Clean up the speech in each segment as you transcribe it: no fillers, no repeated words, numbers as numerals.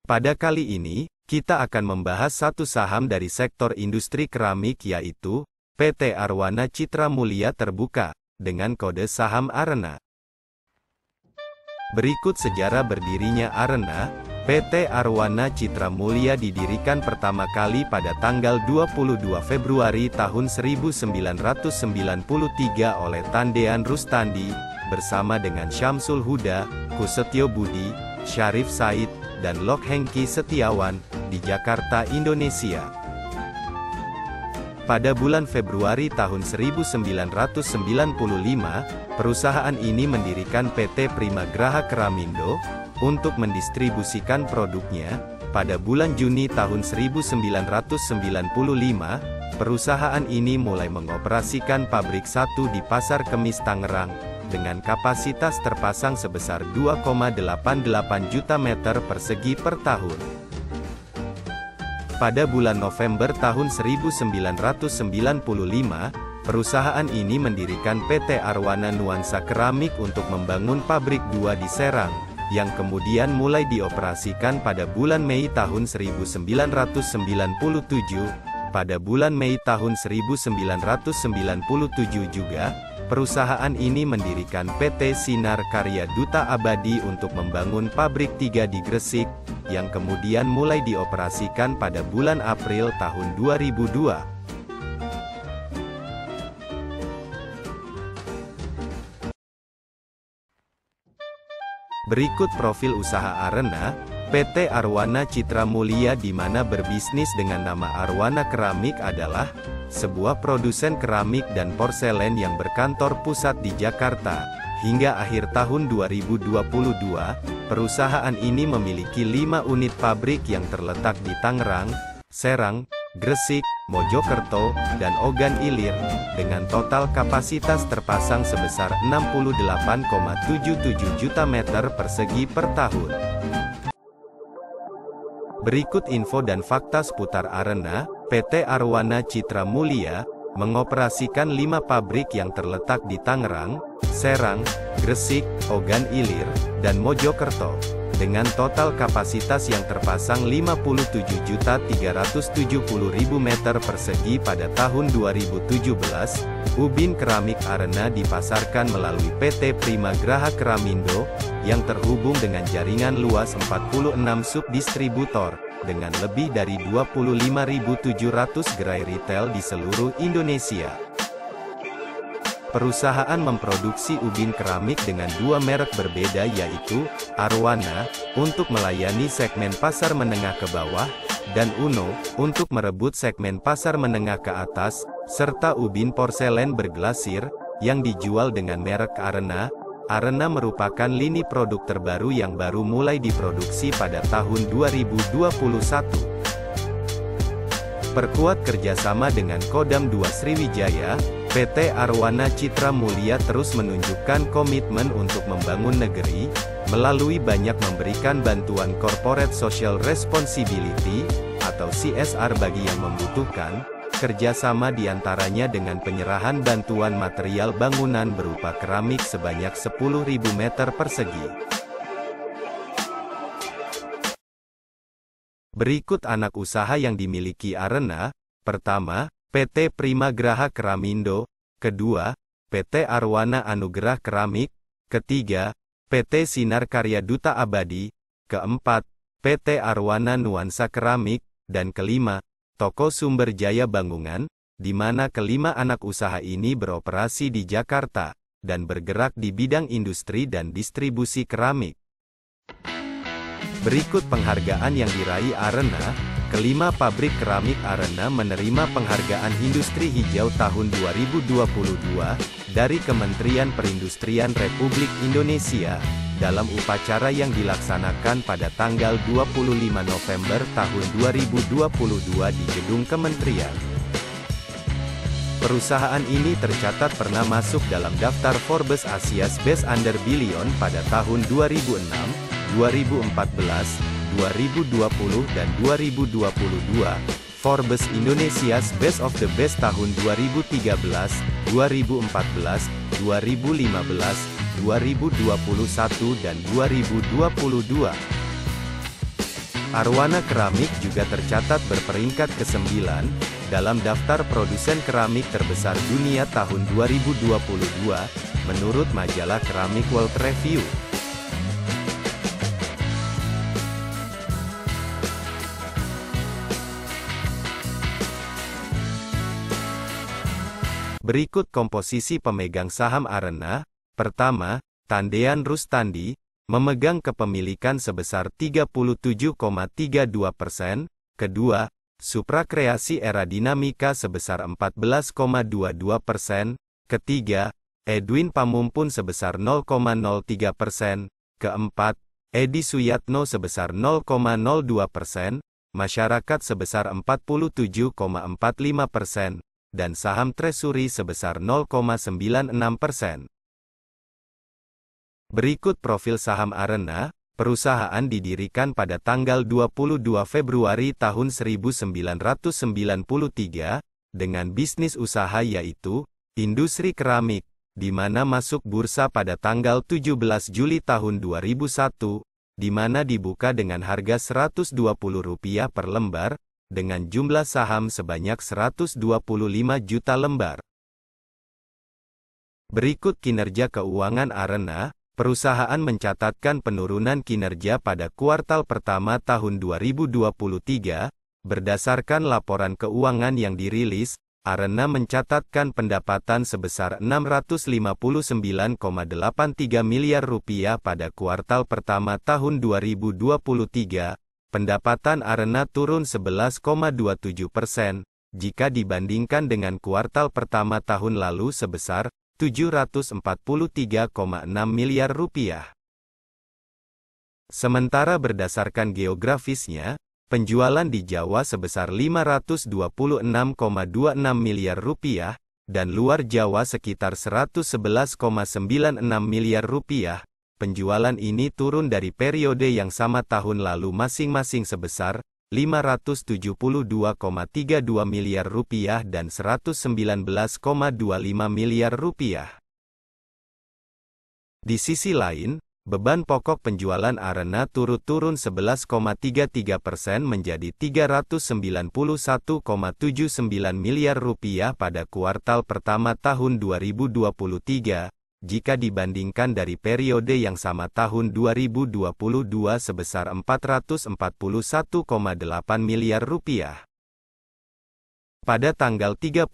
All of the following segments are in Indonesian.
Pada kali ini, kita akan membahas satu saham dari sektor industri keramik yaitu PT Arwana Citra Mulia Terbuka, dengan kode saham ARENA. Berikut sejarah berdirinya ARENA. PT Arwana Citra Mulia didirikan pertama kali pada tanggal 22 Februari tahun 1993 oleh Tandean Rustandi, bersama dengan Syamsul Huda, Kusetyo Budi, Syarif Said, dan Lok Hengki Setiawan, di Jakarta, Indonesia. Pada bulan Februari tahun 1995, perusahaan ini mendirikan PT Prima Graha Keramindo, untuk mendistribusikan produknya. Pada bulan Juni tahun 1995, perusahaan ini mulai mengoperasikan pabrik 1 di Pasar Kemis Tangerang, dengan kapasitas terpasang sebesar 2,88 juta meter persegi per tahun. Pada bulan November tahun 1995, perusahaan ini mendirikan PT Arwana Nuansa Keramik untuk membangun pabrik 2 di Serang, yang kemudian mulai dioperasikan pada bulan Mei tahun 1997. Pada bulan Mei tahun 1997 juga, perusahaan ini mendirikan PT Sinar Karya Duta Abadi untuk membangun pabrik 3 di Gresik, yang kemudian mulai dioperasikan pada bulan April tahun 2002. Berikut profil usaha ARENA. PT Arwana Citra Mulia di mana berbisnis dengan nama Arwana Keramik adalah sebuah produsen keramik dan porselen yang berkantor pusat di Jakarta. Hingga akhir tahun 2022, perusahaan ini memiliki 5 unit pabrik yang terletak di Tangerang, Serang, Gresik, Mojokerto, dan Ogan Ilir, dengan total kapasitas terpasang sebesar 68,77 juta meter persegi per tahun. Berikut info dan fakta seputar ARENA. PT Arwana Citra Mulia mengoperasikan 5 pabrik yang terletak di Tangerang, Serang, Gresik, Ogan Ilir, dan Mojokerto, dengan total kapasitas yang terpasang 57.370.000 meter persegi pada tahun 2017. Ubin keramik ARENA dipasarkan melalui PT Prima Graha Keramindo, yang terhubung dengan jaringan luas 46 subdistributor, dengan lebih dari 25.700 gerai retail di seluruh Indonesia. Perusahaan memproduksi ubin keramik dengan 2 merek berbeda yaitu, Arwana, untuk melayani segmen pasar menengah ke bawah, dan Uno, untuk merebut segmen pasar menengah ke atas, serta ubin porselen berglasir, yang dijual dengan merek ARENA. ARENA merupakan lini produk terbaru yang baru mulai diproduksi pada tahun 2021. Perkuat kerjasama dengan Kodam 2 Sriwijaya, PT Arwana Citra Mulia terus menunjukkan komitmen untuk membangun negeri, melalui banyak memberikan bantuan Corporate Social Responsibility, atau CSR bagi yang membutuhkan, kerjasama diantaranya dengan penyerahan bantuan material bangunan berupa keramik sebanyak 10.000 meter persegi. Berikut anak usaha yang dimiliki ARENA. Pertama, PT Prima Graha Keramindo. Kedua, PT Arwana Anugerah Keramik. Ketiga, PT Sinar Karya Duta Abadi. Keempat, PT Arwana Nuansa Keramik. Dan kelima, Toko Sumber Jaya Bangunan, di mana kelima anak usaha ini beroperasi di Jakarta, dan bergerak di bidang industri dan distribusi keramik. Berikut penghargaan yang diraih ARENA. Kelima pabrik keramik ARENA menerima penghargaan Industri Hijau tahun 2022, dari Kementerian Perindustrian Republik Indonesia, dalam upacara yang dilaksanakan pada tanggal 25 November tahun 2022 di Gedung Kementerian. Perusahaan ini tercatat pernah masuk dalam daftar Forbes Asia's Best Under Billion pada tahun 2006, 2014, 2020 dan 2022, Forbes Indonesia's Best of the Best tahun 2013, 2014, 2015, 2021 dan 2022. Arwana Keramik juga tercatat berperingkat ke-9 dalam daftar produsen keramik terbesar dunia tahun 2022 menurut majalah Keramik World Review. Berikut komposisi pemegang saham Arena. Pertama, Tandean Rustandi, memegang kepemilikan sebesar 37,32%. Kedua, Supra Kreasi Era Dinamika sebesar 14,22%. Ketiga, Edwin Pamumpun sebesar 0,03%. Keempat, Edi Suyatno sebesar 0,02%. Masyarakat sebesar 47,45%. Dan saham Treasury sebesar 0,96%. Berikut profil saham Arena. Perusahaan didirikan pada tanggal 22 Februari tahun 1993, dengan bisnis usaha yaitu industri keramik, di mana masuk bursa pada tanggal 17 Juli tahun 2001, di mana dibuka dengan harga Rp120 per lembar, dengan jumlah saham sebanyak 125 juta lembar. Berikut kinerja keuangan Arena. Perusahaan mencatatkan penurunan kinerja pada kuartal pertama tahun 2023. Berdasarkan laporan keuangan yang dirilis, Arena mencatatkan pendapatan sebesar Rp659,83 miliar pada kuartal pertama tahun 2023. Pendapatan Arena turun 11,27%, jika dibandingkan dengan kuartal pertama tahun lalu sebesar Rp743,6 miliar. Sementara berdasarkan geografisnya, penjualan di Jawa sebesar Rp526,26 miliar, dan luar Jawa sekitar Rp111,96 miliar. Penjualan ini turun dari periode yang sama tahun lalu masing-masing sebesar Rp572,32 miliar dan Rp119,25 miliar. Di sisi lain, beban pokok penjualan Arena turun 11,33% menjadi Rp391,79 miliar pada kuartal pertama tahun 2023. Jika dibandingkan dari periode yang sama tahun 2022 sebesar Rp441,8 miliar. Pada tanggal 31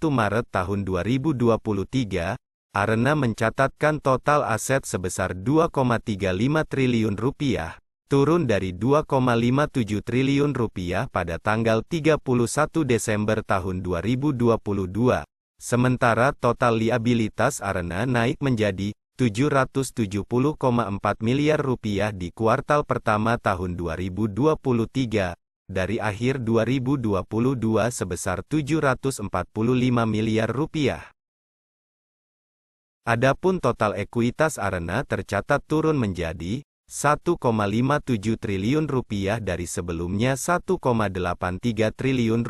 Maret tahun 2023, Arena mencatatkan total aset sebesar Rp2,35 triliun, turun dari Rp2,57 triliun pada tanggal 31 Desember tahun 2022. Sementara total liabilitas Arena naik menjadi Rp770,4 miliar di kuartal pertama tahun 2023, dari akhir 2022 sebesar Rp745 miliar. Adapun total ekuitas Arena tercatat turun menjadi Rp1,57 triliun dari sebelumnya Rp1,83 triliun.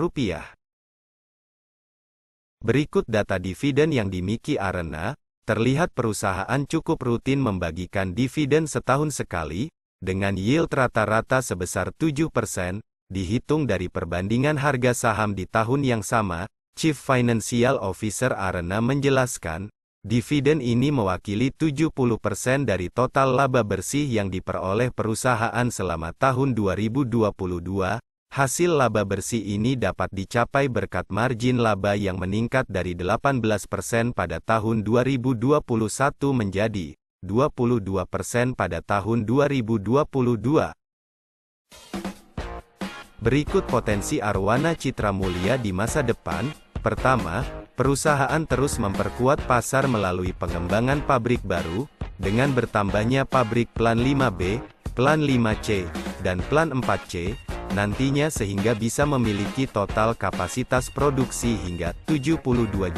Berikut data dividen yang dimiliki Arena. Terlihat perusahaan cukup rutin membagikan dividen setahun sekali, dengan yield rata-rata sebesar 7%, dihitung dari perbandingan harga saham di tahun yang sama. Chief Financial Officer Arena menjelaskan, dividen ini mewakili 70% dari total laba bersih yang diperoleh perusahaan selama tahun 2022. Hasil laba bersih ini dapat dicapai berkat margin laba yang meningkat dari 18% pada tahun 2021 menjadi 22% pada tahun 2022. Berikut potensi Arwana Citra Mulia di masa depan. Pertama, perusahaan terus memperkuat pasar melalui pengembangan pabrik baru, dengan bertambahnya pabrik Plan 5B, Plan 5C, dan Plan 4C, nantinya sehingga bisa memiliki total kapasitas produksi hingga 72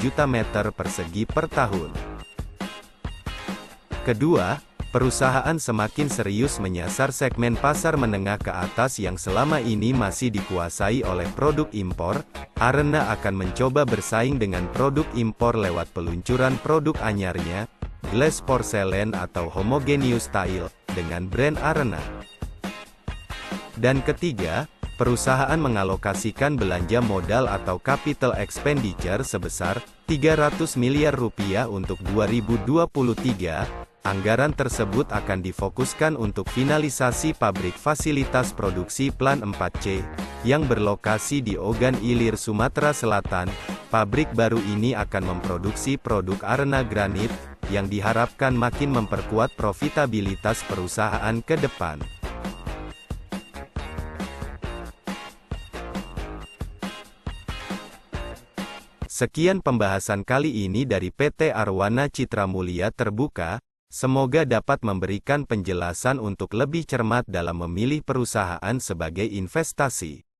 juta meter persegi per tahun. Kedua, perusahaan semakin serius menyasar segmen pasar menengah ke atas yang selama ini masih dikuasai oleh produk impor. Arena akan mencoba bersaing dengan produk impor lewat peluncuran produk anyarnya, Glass Porcelain atau Homogeneous Tile, dengan brand Arena. Dan ketiga, perusahaan mengalokasikan belanja modal atau capital expenditure sebesar 300 miliar rupiah untuk 2023. Anggaran tersebut akan difokuskan untuk finalisasi pabrik fasilitas produksi Plan 4C, yang berlokasi di Ogan Ilir, Sumatera Selatan. Pabrik baru ini akan memproduksi produk arena granit, yang diharapkan makin memperkuat profitabilitas perusahaan ke depan. Sekian pembahasan kali ini dari PT Arwana Citra Mulia Terbuka. Semoga dapat memberikan penjelasan untuk lebih cermat dalam memilih perusahaan sebagai investasi.